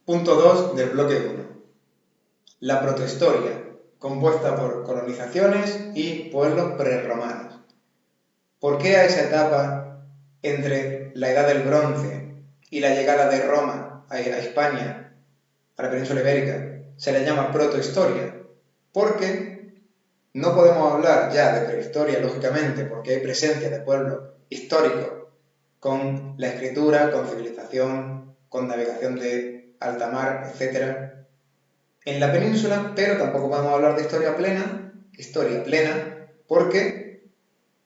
Punto 2 del bloque 1. La protohistoria, compuesta por colonizaciones y pueblos prerromanos. ¿Por qué a esa etapa entre la Edad del Bronce y la llegada de Roma a España, a la península ibérica, se le llama protohistoria? Porque no podemos hablar ya de prehistoria, lógicamente, porque hay presencia de pueblos históricos con la escritura, con civilización, con navegación de alta mar, etc. en la península, pero tampoco podemos hablar de historia plena, porque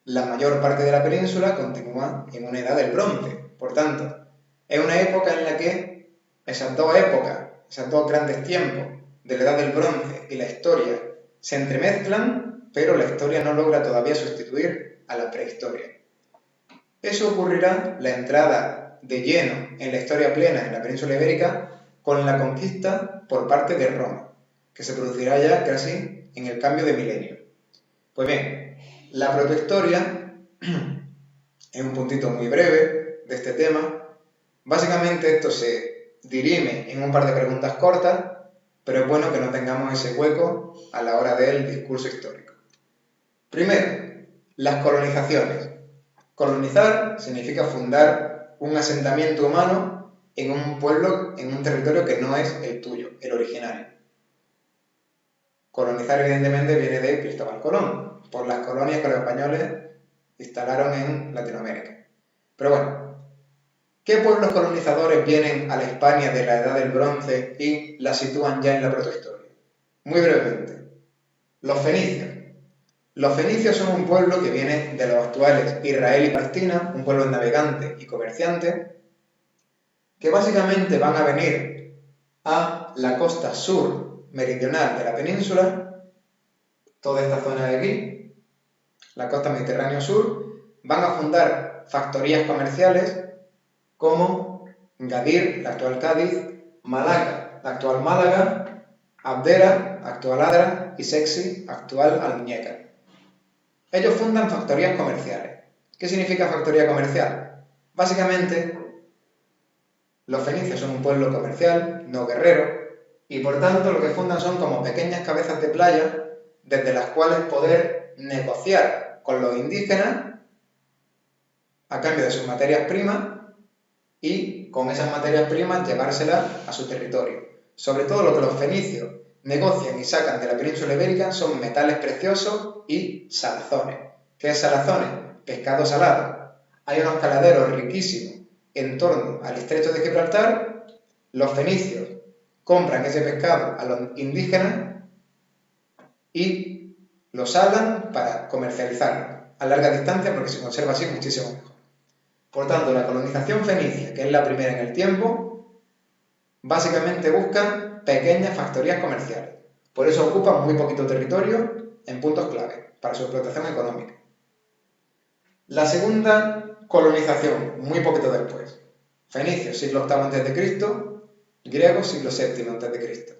la mayor parte de la península continúa en una edad del bronce. Por tanto, es una época en la que esas dos épocas, esos dos grandes tiempos de la edad del bronce y la historia se entremezclan, pero la historia no logra todavía sustituir a la prehistoria. Eso ocurrirá la entrada de lleno en la historia plena en la península ibérica con la conquista por parte de Roma, que se producirá ya casi en el cambio de milenio. Pues bien, la protohistoria es un puntito muy breve de este tema. Básicamente esto se dirime en un par de preguntas cortas, pero es bueno que no tengamos ese hueco a la hora del discurso histórico. Primero, las colonizaciones. Colonizar significa fundar un asentamiento humano en un pueblo, en un territorio que no es el tuyo, el originario. Colonizar, evidentemente, viene de Cristóbal Colón, por las colonias que los españoles instalaron en Latinoamérica. Pero bueno, ¿qué pueblos colonizadores vienen a la España de la Edad del Bronce y la sitúan ya en la protohistoria? Muy brevemente, los fenicios. Los fenicios son un pueblo que viene de los actuales Israel y Palestina, un pueblo navegante y comerciante, que básicamente van a venir a la costa sur meridional de la península, toda esta zona de aquí, la costa mediterráneo sur, van a fundar factorías comerciales como Gadir, la actual Cádiz, Malaca, la actual Málaga, Abdera, actual Adra, y Sexi, actual Almuñécar. Ellos fundan factorías comerciales. ¿Qué significa factoría comercial? Básicamente, los fenicios son un pueblo comercial, no guerrero, y por tanto lo que fundan son como pequeñas cabezas de playa desde las cuales poder negociar con los indígenas a cambio de sus materias primas y con esas materias primas llevárselas a su territorio. Sobre todo lo que los fenicios negocian y sacan de la península ibérica son metales preciosos y salazones. ¿Qué es salazones? Pescado salado. Hay unos caladeros riquísimos en torno al estrecho de Gibraltar. Los fenicios compran ese pescado a los indígenas y lo salan para comercializarlo a larga distancia porque se conserva así muchísimo mejor. Por tanto, la colonización fenicia, que es la primera en el tiempo, básicamente busca pequeñas factorías comerciales. Por eso ocupan muy poquito territorio en puntos clave para su explotación económica. La segunda colonización, muy poquito después. Fenicios, siglo VIII a.C., griegos, siglo VII a.C.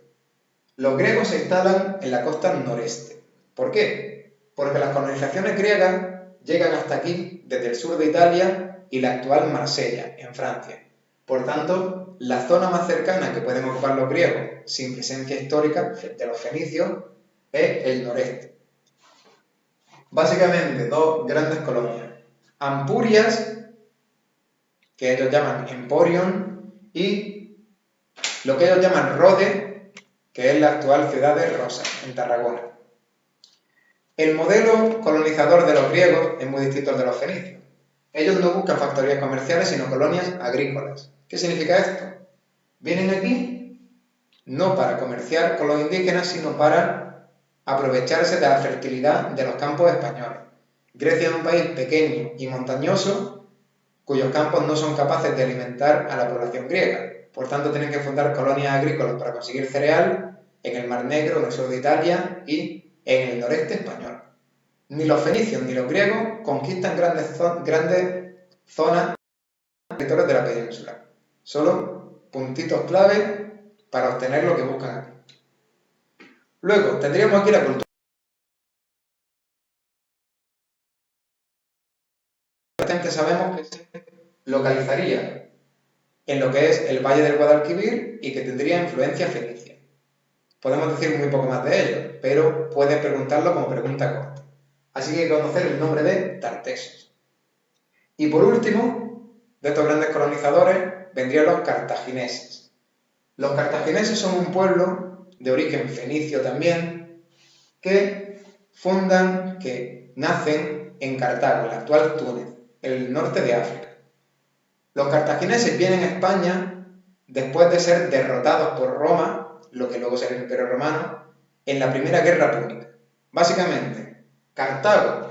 Los griegos se instalan en la costa noreste. ¿Por qué? Porque las colonizaciones griegas llegan hasta aquí, desde el sur de Italia y la actual Marsella, en Francia. Por tanto, la zona más cercana que pueden ocupar los griegos, sin presencia histórica de los fenicios, es el noreste. Básicamente, dos grandes colonias. Ampurias, que ellos llaman Emporion, y lo que ellos llaman Rode, que es la actual ciudad de Rosa, en Tarragona. El modelo colonizador de los griegos es muy distinto al de los fenicios. Ellos no buscan factorías comerciales, sino colonias agrícolas. ¿Qué significa esto? Vienen aquí no para comerciar con los indígenas, sino para aprovecharse de la fertilidad de los campos españoles. Grecia es un país pequeño y montañoso, cuyos campos no son capaces de alimentar a la población griega. Por tanto, tienen que fundar colonias agrícolas para conseguir cereal en el Mar Negro, en el sur de Italia y en el noreste español. Ni los fenicios ni los griegos conquistan grandes zonas territorios de la península. Solo puntitos clave para obtener lo que buscan aquí. Luego, tendríamos aquí la cultura. Sabemos que se localizaría en lo que es el Valle del Guadalquivir y que tendría influencia fenicia. Podemos decir muy poco más de ello, pero puedes preguntarlo como pregunta corta. Así que hay que conocer el nombre de Tartesos. Y por último, de estos grandes colonizadores, vendrían los cartagineses. Los cartagineses son un pueblo de origen fenicio también, que nacen en Cartago, el actual Túnez, el norte de África. Los cartagineses vienen a España después de ser derrotados por Roma, lo que luego será el Imperio Romano, en la Primera Guerra Púnica. Básicamente, Cartago,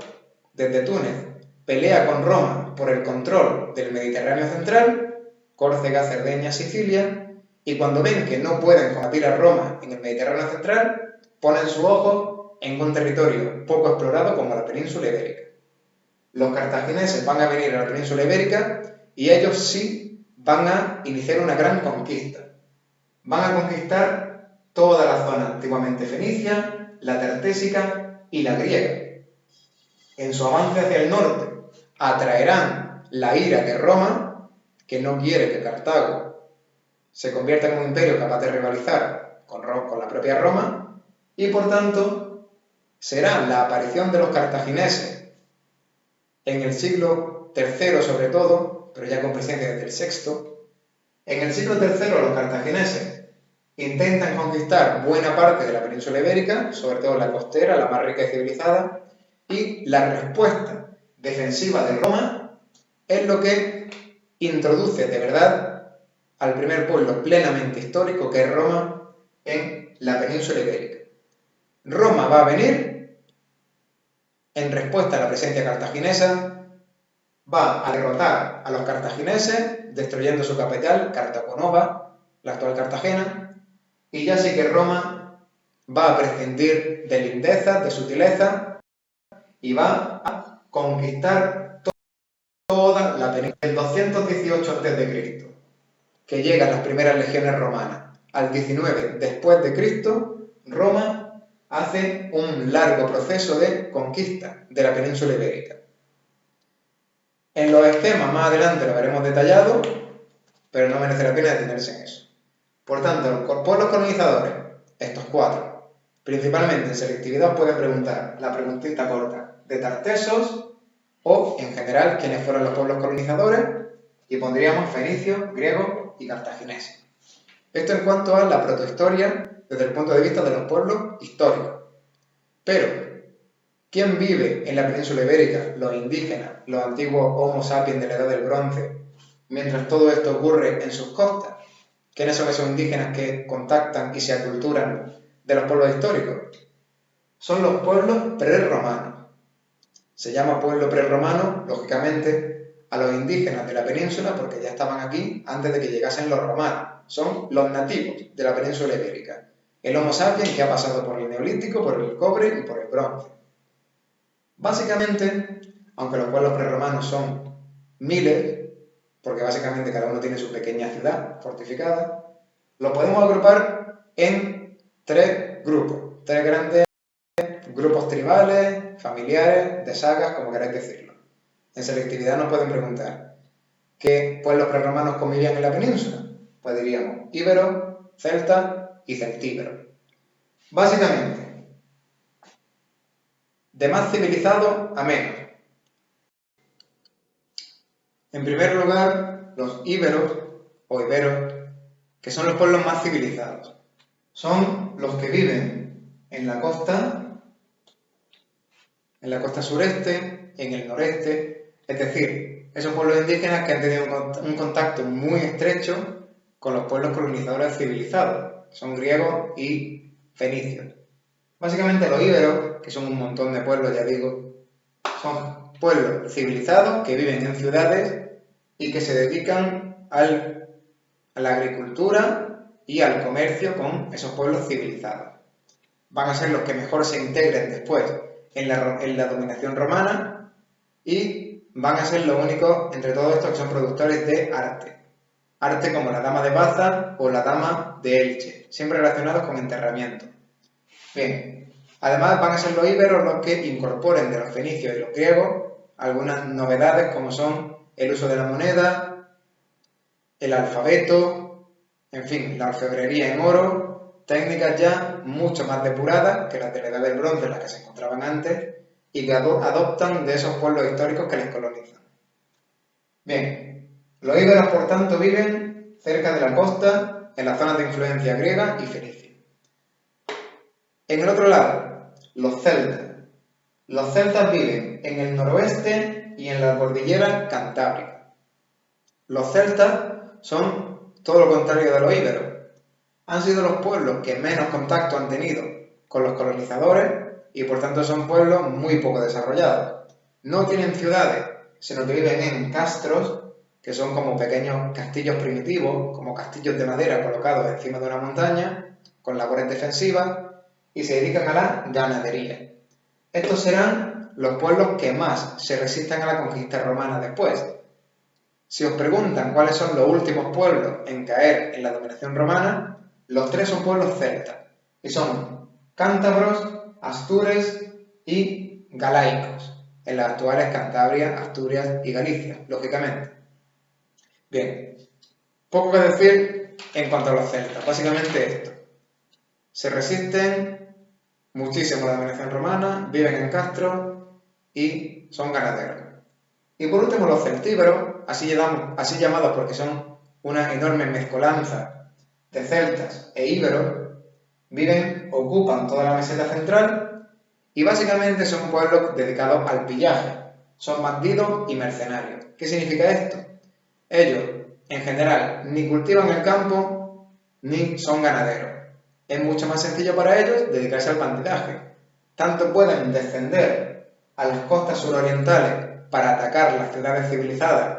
desde Túnez, pelea con Roma por el control del Mediterráneo central, Córcega, Cerdeña, Sicilia, y cuando ven que no pueden combatir a Roma en el Mediterráneo central, ponen sus ojos en un territorio poco explorado como la península ibérica. Los cartagineses van a venir a la península ibérica y ellos sí van a iniciar una gran conquista. Van a conquistar toda la zona antiguamente fenicia, la tartésica y la griega. En su avance hacia el norte atraerán la ira de Roma, que no quiere que Cartago se convierta en un imperio capaz de rivalizar con la propia Roma, y por tanto será la aparición de los cartagineses en el siglo III sobre todo, pero ya con presencia desde el VI. En el siglo III los cartagineses intentan conquistar buena parte de la península ibérica, sobre todo la costera, la más rica y civilizada, y la respuesta defensiva de Roma es lo que introduce de verdad al primer pueblo plenamente histórico, que es Roma, en la península ibérica. Roma va a venir en respuesta a la presencia cartaginesa, va a derrotar a los cartagineses, destruyendo su capital, Cartagonova, la actual Cartagena, y ya sí que Roma va a prescindir de lindezas, de sutileza, y va a conquistar toda la península. En 218 a.C., que llegan las primeras legiones romanas, al 19 después de Cristo, Roma hace un largo proceso de conquista de la península ibérica. En los esquemas más adelante lo veremos detallado, pero no merece la pena detenerse en eso. Por tanto, los pueblos colonizadores, estos cuatro, principalmente en selectividad pueden preguntar la preguntita corta de Tartesos o, en general, quiénes fueron los pueblos colonizadores, y pondríamos fenicios, griegos y cartagineses. Esto en cuanto a la protohistoria desde el punto de vista de los pueblos históricos. Pero, ¿quién vive en la península ibérica? Los indígenas, los antiguos Homo sapiens de la Edad del Bronce, mientras todo esto ocurre en sus costas. ¿Quiénes son esos indígenas que contactan y se aculturan de los pueblos históricos? Son los pueblos prerromanos. Se llama pueblo prerromano, lógicamente, a los indígenas de la península porque ya estaban aquí antes de que llegasen los romanos. Son los nativos de la península ibérica. El Homo sapiens que ha pasado por el Neolítico, por el cobre y por el bronce. Básicamente, aunque los pueblos prerromanos son miles, porque básicamente cada uno tiene su pequeña ciudad fortificada, lo podemos agrupar en tres grupos, tres grandes grupos tribales, familiares, de sagas, como queráis decirlo. En selectividad nos pueden preguntar ¿qué pueblos prerromanos convivían en la península? Pues diríamos íberos, celtas y celtíberos. Básicamente, de más civilizado a menos. En primer lugar, los íberos o iberos, que son los pueblos más civilizados. Son los que viven en la costa sureste, en el noreste, es decir, esos pueblos indígenas que han tenido un contacto muy estrecho con los pueblos colonizadores civilizados, son griegos y fenicios. Básicamente los íberos, que son un montón de pueblos, ya digo, son pueblos civilizados que viven en ciudades y que se dedican a la agricultura y al comercio con esos pueblos civilizados. Van a ser los que mejor se integren después en la dominación romana y van a ser los únicos entre todos estos que son productores de arte. Arte como la dama de Baza o la dama de Elche, siempre relacionados con enterramiento. Bien, además van a ser los íberos los que incorporen de los fenicios y los griegos algunas novedades como son el uso de la moneda, el alfabeto, en fin, la orfebrería en oro, técnicas ya mucho más depuradas que las de la Edad del Bronce, las que se encontraban antes, y que adoptan de esos pueblos históricos que les colonizan. Bien, los íberos, por tanto, viven cerca de la costa, en las zonas de influencia griega y fenicia. En el otro lado, los celtas. Los celtas viven en el noroeste y en la cordillera cantábrica. Los celtas son todo lo contrario de los íberos. Han sido los pueblos que menos contacto han tenido con los colonizadores y por tanto son pueblos muy poco desarrollados. No tienen ciudades, sino que viven en castros, que son como pequeños castillos primitivos, como castillos de madera colocados encima de una montaña, con labores defensivas, y se dedican a la ganadería. Estos serán los pueblos que más se resistan a la conquista romana después. Si os preguntan cuáles son los últimos pueblos en caer en la dominación romana, los tres son pueblos celtas, y son cántabros, astures y galaicos, en las actuales Cantabria, Asturias y Galicia, lógicamente. Bien, poco que decir en cuanto a los celtas, básicamente esto. Se resisten muchísimo a la dominación romana, viven en castros y son ganaderos. Y por último los celtíberos, así llamados porque son una enorme mezcolanza de celtas e íberos, ocupan toda la meseta central y básicamente son pueblos dedicados al pillaje, son bandidos y mercenarios. ¿Qué significa esto? Ellos, en general, ni cultivan el campo ni son ganaderos. Es mucho más sencillo para ellos dedicarse al bandidaje. Tanto pueden descender a las costas surorientales para atacar las ciudades civilizadas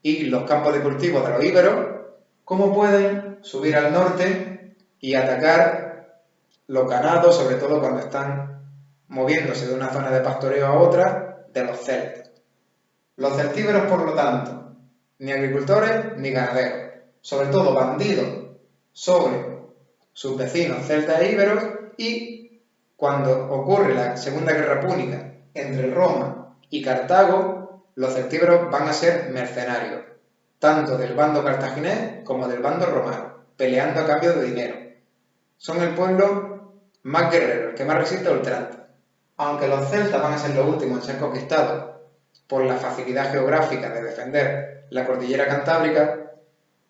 y los campos de cultivo de los íberos, como pueden subir al norte y atacar los ganados, sobre todo cuando están moviéndose de una zona de pastoreo a otra, de los celtas. Los celtíberos, por lo tanto, ni agricultores ni ganaderos, sobre todo bandidos sobre sus vecinos celtas e íberos, y cuando ocurre la Segunda Guerra Púnica entre Roma y Cartago, los celtíberos van a ser mercenarios, tanto del bando cartaginés como del bando romano, peleando a cambio de dinero. Son el pueblo más guerrero, el que más resiste a ultranza. Aunque los celtas van a ser los últimos en ser conquistados por la facilidad geográfica de defender la cordillera cantábrica,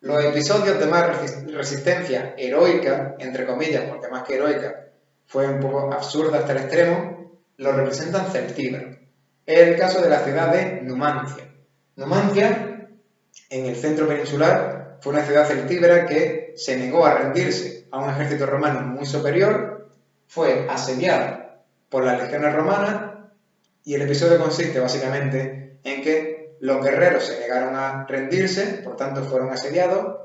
los episodios de más resistencia heroica, entre comillas, porque más que heroica fue un poco absurda hasta el extremo, los representan celtíberos. Es el caso de la ciudad de Numancia. Numancia, en el centro peninsular, fue una ciudad celtíbera que se negó a rendirse a un ejército romano muy superior, fue asediada por las legiones romanas y el episodio consiste básicamente en que los guerreros se negaron a rendirse, por tanto fueron asediados,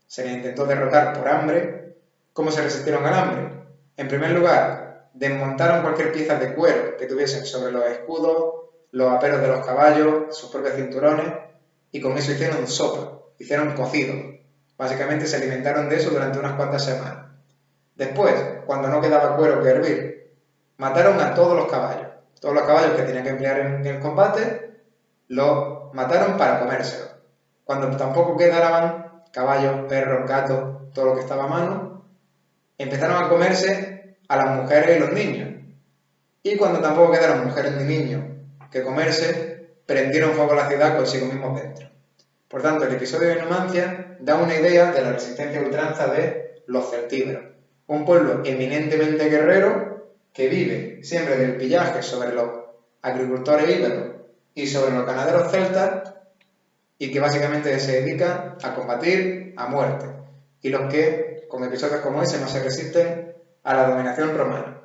se les intentó derrotar por hambre. ¿Cómo se resistieron al hambre? En primer lugar, desmontaron cualquier pieza de cuero que tuviesen sobre los escudos, los aperos de los caballos, sus propios cinturones, y con eso hicieron sopa, hicieron cocido. Básicamente se alimentaron de eso durante unas cuantas semanas. Después, cuando no quedaba cuero que hervir, mataron a todos los caballos que tenían que emplear en el combate, los mataron para comérselos. Cuando tampoco quedaban caballos, perros, gatos, todo lo que estaba a mano, empezaron a comerse a las mujeres y los niños. Y cuando tampoco quedaron mujeres ni niños que comerse, prendieron fuego a la ciudad consigo mismos dentro. Por tanto, el episodio de Numancia da una idea de la resistencia a ultranza de los celtíberos, un pueblo eminentemente guerrero que vive siempre del pillaje sobre los agricultores íberos y sobre los ganaderos celtas, y que básicamente se dedican a combatir a muerte, y los que, con episodios como ese, no se resisten a la dominación romana.